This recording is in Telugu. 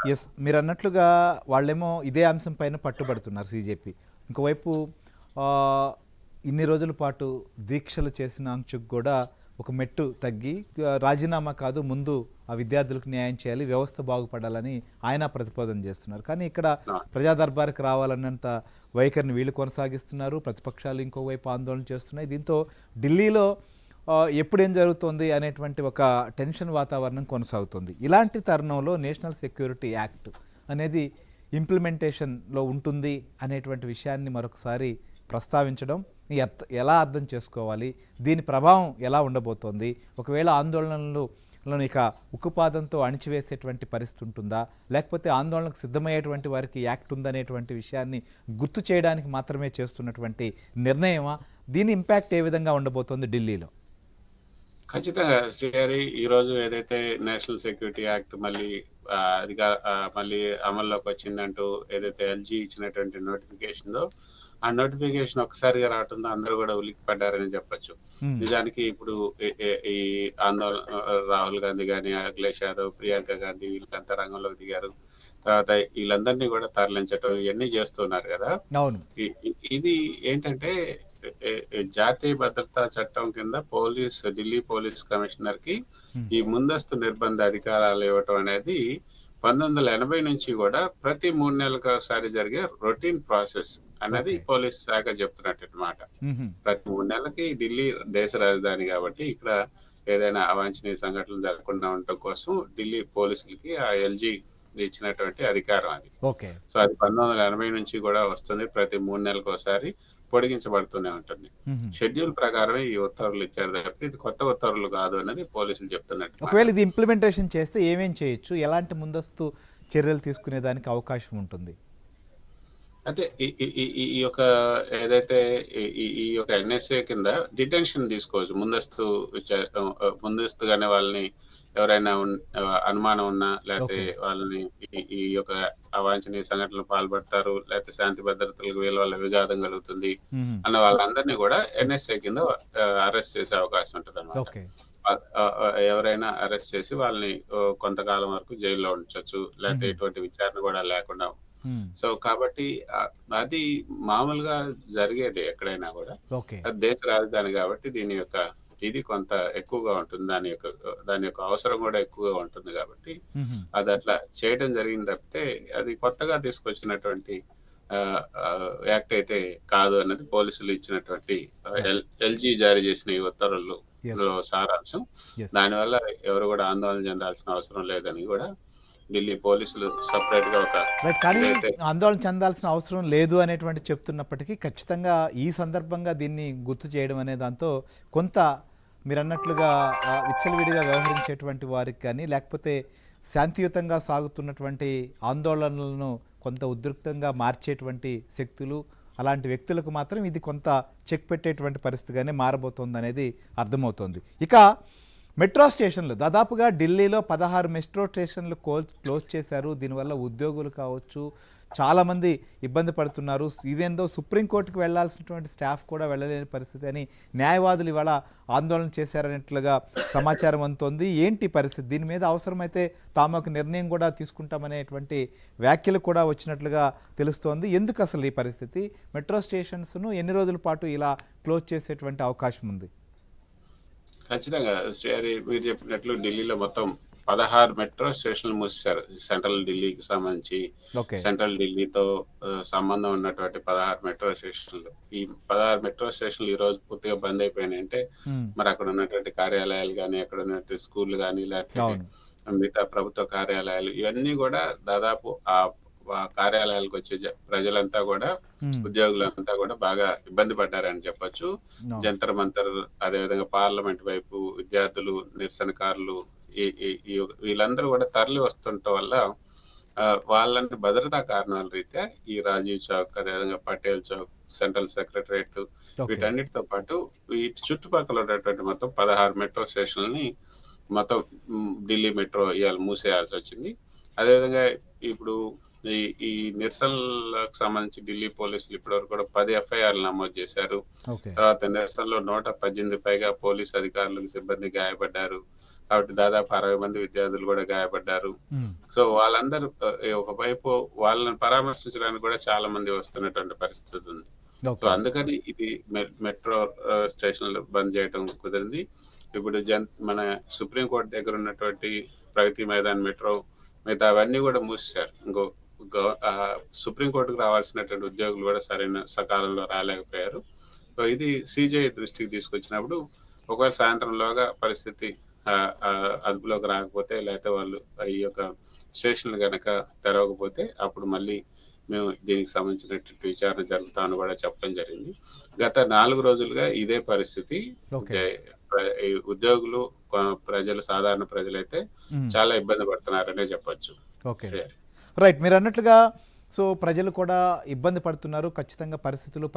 యెస్. మీరన్నట్లుగా వాళ్ళేమో ఇదే అంశం పైన పట్టుబడుతున్నారు సీజేపీ. ఇంకోవైపు ఆహ్, ఇన్ని రోజుల పాటు దీక్షలు చేసిన అంచుకు గూడా ఒక మెట్టు తగ్గి రాజీనామా కాదు, ముందు ఆ విద్యార్థులకు న్యాయం చేయాలి, వ్యవస్థ బాగుపడాలని ఆయన ప్రతిపాదన చేస్తున్నారు. కానీ ఇక్కడ ఆ! ప్రజా దర్బార్‌కి రావాలన్నంత వైఖరిని వీళ్ళు కొనసాగిస్తున్నారు. ప్రతిపక్షాలు ఇంకోవైపు ఆందోళన చేస్తున్నాయి. దీంతో ఢిల్లీలో ఎప్పుడేం జరుగుతోంది అనేటువంటి ఒక టెన్షన్ వాతావరణం కొనసాగుతుంది. ఇలాంటి తరుణంలో నేషనల్ సెక్యూరిటీ యాక్ట్ అనేది ఇంప్లిమెంటేషన్‌లో ఉంటుంది అనేటువంటి విషయాన్ని మరొకసారి ప్రస్తావించడం ఎలా అర్థం చేసుకోవాలి? దీని ప్రభావం ఎలా ఉండబోతోంది? ఒకవేళ ఆందోళనలను ఇక ఉక్కుపాదంతో అణిచివేసేటువంటి పరిస్థితి ఉంటుందా? లేకపోతే ఆందోళనకు సిద్ధమయ్యేటువంటి వారికి యాక్ట్ ఉందనేటువంటి విషయాన్ని గుర్తు చేయడానికి మాత్రమే చేస్తున్నటువంటి నిర్ణయమా? దీని ఇంపాక్ట్ ఏ విధంగా ఉండబోతోంది ఢిల్లీలో? ఖచ్చితంగా శ్రీహరి, ఈరోజు ఏదైతే నేషనల్ సెక్యూరిటీ యాక్ట్ మళ్ళీ అమల్లోకి వచ్చిందంటూ ఏదైతే ఎల్జీ ఇచ్చినటువంటి నోటిఫికేషన్‌దో, ఆ నోటిఫికేషన్ ఒక్కసారిగా రావడంతో అందరూ కూడా ఉలిక్కిపడ్డారని చెప్పొచ్చు. నిజానికి ఇప్పుడు ఈ ఆందోళన రాహుల్ గాంధీ గాని, అఖిలేష్ యాదవ్, ప్రియాంక గాంధీ వీళ్ళంతా రంగంలోకి దిగారు. తర్వాత వీళ్ళందరినీ కూడా తరలించటం ఇవన్నీ చేస్తున్నారు కదా! అవును. ఇది ఏంటంటే జాతీయ భద్రతా చట్టం కింద ఢిల్లీ పోలీస్ కమిషనర్ కి ఈ ముందస్తు నిర్బంధ అధికారాలు ఇవ్వటం అనేది 1980 నుంచి కూడా ప్రతి 3 నెలలకు ఒకసారి జరిగే రొటీన్ ప్రాసెస్ అన్నది పోలీస్ శాఖ చెప్తున్నట్టు మాట. ప్రతి 3 నెలలకి ఢిల్లీ దేశ రాజధాని కాబట్టి ఇక్కడ ఏదైనా అవాంఛనీయ సంఘటనలు జరగకుండా ఉండటం కోసం ఢిల్లీ పోలీసులకి ఆ ఎల్జీ ఇచ్చినటువంటి అధికారం అది. సో అది 1980 నుంచి కూడా వస్తుంది. ప్రతి 3 నెలలకు ఒకసారి పొడిగించబడుతూనే ఉంటుంది. షెడ్యూల్ ప్రకారమే ఈ ఉత్తర్వులు ఇచ్చారు తప్పితే ఇది కొత్త ఉత్తర్వులు కాదు అనేది పోలీసులు చెప్తున్నట్టు. ఒకవేళ ఇది ఇంప్లిమెంటేషన్ చేస్తే ఏమేం చేయొచ్చు? ఎలాంటి ముందస్తు చర్యలు తీసుకునే దానికి అవకాశం ఉంటుంది? అయితే ఈ యొక్క ఏదైతే ఈ యొక్క ఎన్ఎస్ఏ కింద డిటెన్షన్ తీసుకోవచ్చు. ముందస్తుగానే వాళ్ళని ఎవరైనా అనుమానం ఉన్నా, లేకపోతే వాళ్ళని ఈ యొక్క అవాంఛనీయ సంఘటనలు పాల్పడతారు, లేకపోతే శాంతి భద్రతలకు వీళ్ళ వల్ల విఘాతం కలుగుతుంది అన్న వాళ్ళందరినీ కూడా ఎన్ఎస్ఏ కింద అరెస్ట్ చేసే అవకాశం ఉంటుంది అన్నమాట. ఎవరైనా అరెస్ట్ చేసి వాళ్ళని కొంతకాలం వరకు జైల్లో ఉంచవచ్చు, లేకపోతే ఎటువంటి విచారణ కూడా లేకుండా. సో కాబట్టి అది మామూలుగా జరిగేది ఎక్కడైనా కూడా. అది దేశ రాజధాని కాబట్టి ఇది కొంత ఎక్కువగా ఉంటుంది. దాని యొక్క అవసరం కూడా ఎక్కువగా ఉంటుంది కాబట్టి అది అట్లా చేయడం జరిగింది తప్పితే అది కొత్తగా తీసుకొచ్చినటువంటి యాక్ట్ అయితే కాదు అన్నది పోలీసులు ఇచ్చినటువంటి ఎల్జీ జారీ చేసిన ఈ ఉత్తర్వులు సారాంశం. దానివల్ల ఎవరు కూడా ఆందోళన చెందాల్సిన అవసరం లేదని కూడా ఢిల్లీ పోలీసులు సపరేట్ గా కానీ ఆందోళన చెందాల్సిన అవసరం లేదు అనేటువంటి చెప్తున్నప్పటికీ ఖచ్చితంగా ఈ సందర్భంగా దీన్ని గుర్తు చేయడం అనే దాంతో కొంత మీరు అన్నట్లుగా విచ్చలవిడిగా వ్యవహరించేటువంటి వారికి కానీ, లేకపోతే శాంతియుతంగా సాగుతున్నటువంటి ఆందోళనలను కొంత ఉద్రిక్తంగా మార్చేటువంటి శక్తులు, అలాంటి వ్యక్తులకు మాత్రం ఇది కొంత చెక్ పెట్టేటువంటి పరిస్థితిగానే మారబోతోంది అనేది అర్థమవుతోంది. ఇక మెట్రో స్టేషన్లు దాదాపుగా ఢిల్లీలో 16 మెట్రో స్టేషన్లు క్లోజ్ చేశారు. దీనివల్ల ఉద్యోగులు కావచ్చు చాలామంది ఇబ్బంది పడుతున్నారు. ఈవెన్ దో సుప్రీంకోర్టుకు వెళ్లాల్సినటువంటి స్టాఫ్ కూడా వెళ్ళలేని పరిస్థితి అని న్యాయవాదులు ఇవాళ ఆందోళన చేశారనేట్లుగా సమాచారం అందుతోంది. ఏంటి పరిస్థితి? దీని మీద అవసరమైతే తాము ఒక నిర్ణయం కూడా తీసుకుంటామనేటువంటి వ్యాఖ్యలు కూడా వచ్చినట్లుగా తెలుస్తోంది. ఎందుకు అసలు ఈ పరిస్థితి? మెట్రో స్టేషన్స్ను ఎన్ని రోజుల పాటు ఇలా క్లోజ్ చేసేటువంటి అవకాశం ఉంది? ఖచ్చితంగా శ్రీహరి, మీరు చెప్పినట్లు ఢిల్లీలో మొత్తం 16 మెట్రో స్టేషన్లు మూసేశారు. సెంట్రల్ ఢిల్లీకి సంబంధించి సెంట్రల్ ఢిల్లీతో సంబంధం ఉన్నటువంటి 16 మెట్రో స్టేషన్లు. ఈ 16 మెట్రో స్టేషన్లు ఈ రోజు పూర్తిగా బంద్ అయిపోయినాయి. అంటే మరి అక్కడ ఉన్నటువంటి కార్యాలయాలు కానీ, అక్కడ ఉన్నటువంటి స్కూళ్ళు కానీ, లేకపోతే మిగతా ప్రభుత్వ కార్యాలయాలు ఇవన్నీ కూడా దాదాపు ఆ కార్యాలయాలకు వచ్చే ప్రజలంతా కూడా, ఉద్యోగులంతా కూడా బాగా ఇబ్బంది పడ్డారని చెప్పొచ్చు. జంతర్ మంతర్, అదేవిధంగా పార్లమెంట్ వైపు విద్యార్థులు, నిరసనకారులు వీళ్ళందరూ కూడా తరలి వస్తుండటం వల్ల వాళ్ళని భద్రతా కారణాల రీత్యా ఈ రాజీవ్ చౌక్, అదేవిధంగా పటేల్ చౌక్, సెంట్రల్ సెక్రటరియట్ వీటన్నిటితో పాటు వీటి చుట్టుపక్కల ఉన్నటువంటి మొత్తం 16 మెట్రో స్టేషన్లని మొత్తం ఢిల్లీ మెట్రో ఇవాళ మూసేయాల్సి వచ్చింది. అదేవిధంగా ఇప్పుడు ఈ ఈ నిరసనలకు సంబంధించి ఢిల్లీ పోలీసులు ఇప్పటివరకు కూడా 10 ఎఫ్ఐఆర్లు నమోదు చేశారు. ఓకే. తర్వాత నిరసనలో 118 పైగా పోలీసు అధికారులకు సిబ్బంది గాయపడ్డారు. కాబట్టి దాదాపు 60 మంది విద్యార్థులు కూడా గాయపడ్డారు. మ్మ్. సో వాళ్ళందరూ ఒకవైపు వాళ్ళని పరామర్శించడానికి కూడా చాలా మంది వస్తున్నటువంటి పరిస్థితి ఉంది. So okay. అందుకని ఇది మెట్రో స్టేషన్లు బంద్ చేయడం కుదిరింది. ఇప్పుడు మన సుప్రీంకోర్టు దగ్గర ఉన్నటువంటి ప్రగతి మైదాన్ మెట్రో మిగతా అవన్నీ కూడా మూసేశారు. సుప్రీంకోర్టుకు రావాల్సినటువంటి ఉద్యోగులు కూడా సకాలంలో రాలేకపోయారు. సో ఇది సిజేఐ దృష్టికి తీసుకొచ్చినప్పుడు ఒకవేళ సాయంత్రంలోగా పరిస్థితి అదుపులోకి రాకపోతే, లేకపోతే వాళ్ళు ఈ యొక్క స్టేషన్లు కనుక తెరవకపోతే అప్పుడు మళ్ళీ మేము దీనికి సంబంధించినటువంటి విచారణ జరుగుతామని కూడా చెప్పడం జరిగింది. గత 4 రోజులుగా ఇదే పరిస్థితి. ఓకే. ఈ ఉద్యోగులు, ప్రజలు, సాధారణ ప్రజలైతే మ్మ్. చాలా ఇబ్బంది పడుతున్నారనే చెప్పొచ్చు. ఓకే. శ్రేయ. రైట్, మీరు అన్నట్లుగా సో ప్రజలు కూడా ఇబ్బంది పడుతున్నారు. ఖచ్చితంగా పరిస్థితులు